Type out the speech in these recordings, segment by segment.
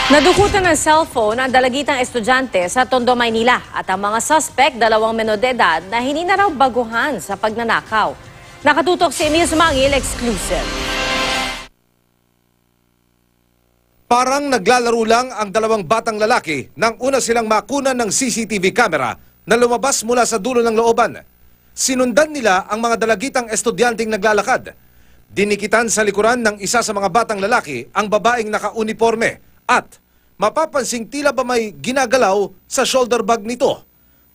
Nadukutan ng cellphone ang dalagitang estudyante sa Tondo, Maynila at ang mga suspect, 2 menor de edad na hindi na raw baguhan sa pagnanakaw. Nakatutok si Emil Sumangil, exclusive. Parang naglalaro lang ang 2 batang lalaki nang una silang makunan ng CCTV camera na lumabas mula sa dulo ng looban. Sinundan nila ang mga dalagitang estudyanteng naglalakad. Dinikitan sa likuran ng isa sa mga batang lalaki ang babaeng naka-uniforme at mapapansing tila ba may ginagalaw sa shoulder bag nito.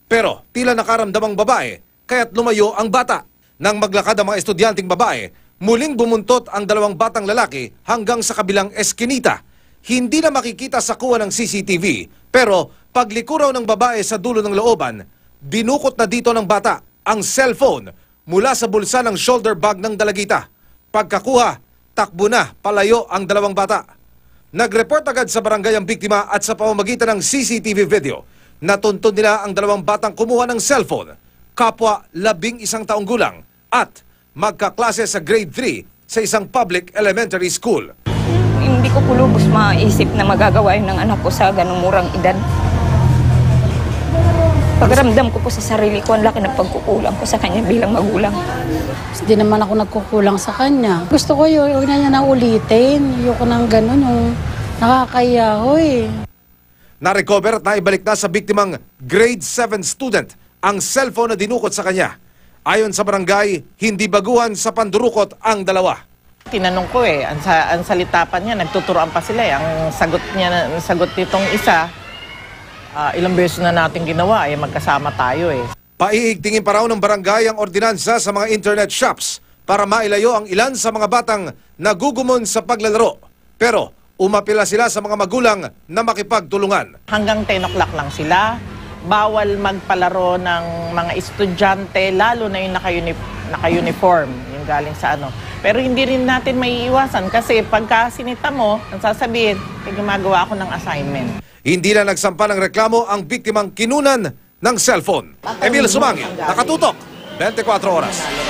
Pero tila nakaramdamang babae kaya't lumayo ang bata. Nang maglakad ang mga estudyanteng babae, muling bumuntot ang 2 batang lalaki hanggang sa kabilang eskinita. Hindi na makikita sa kuha ng CCTV, pero pagliko raw ng babae sa dulo ng looban, dinukot na dito ng bata ang cellphone mula sa bulsa ng shoulder bag ng dalagita. Pagkakuha, takbo na palayo ang 2 bata. Nag-report agad sa barangay ang biktima at sa pamamagitan ng CCTV video, natuntun nila ang 2 batang kumuha ng cellphone, kapwa 11 taong gulang at magkaklase sa grade 3 sa isang public elementary school. Hindi ko po lubos maisip na magagawa yun ng anak ko sa ganung murang edad. Pagramdam ko po sa sarili ko, ang laki ng pagkukulang ko sa kanya bilang magulang. Hindi naman ako nagkukulang sa kanya. Gusto ko yun, huwag na niya na ulitin. Ayoko nang ganun, yung nakakaya ko eh. Na-recover at naibalik na sa biktimang grade 7 student ang cellphone na dinukot sa kanya. Ayon sa barangay, hindi baguhan sa pandurukot ang 2. Tinanong ko ang salita pa niya, nagtuturoan pa sila eh. Ang sagot nitong isa, ilang beses na natin ginawa magkasama tayo eh. Paiigtingin pa raw ng barangay ang ordinansa sa mga internet shops para mailayo ang ilan sa mga batang nagugumon sa paglalaro. Pero umapila sila sa mga magulang na makipagtulungan. Hanggang 10 o'clock lang sila. Bawal magpalaro ng mga estudyante, lalo na yung naka-uniform, yung galing sa ano. Pero hindi rin natin maiiwasan kasi pagka sinita mo, ang sasabihin, gumagawa ako ng assignment. Hindi na nagsampa ng reklamo ang biktimang kinunan ng cellphone. Emil Sumangil, nakatutok, 24 oras.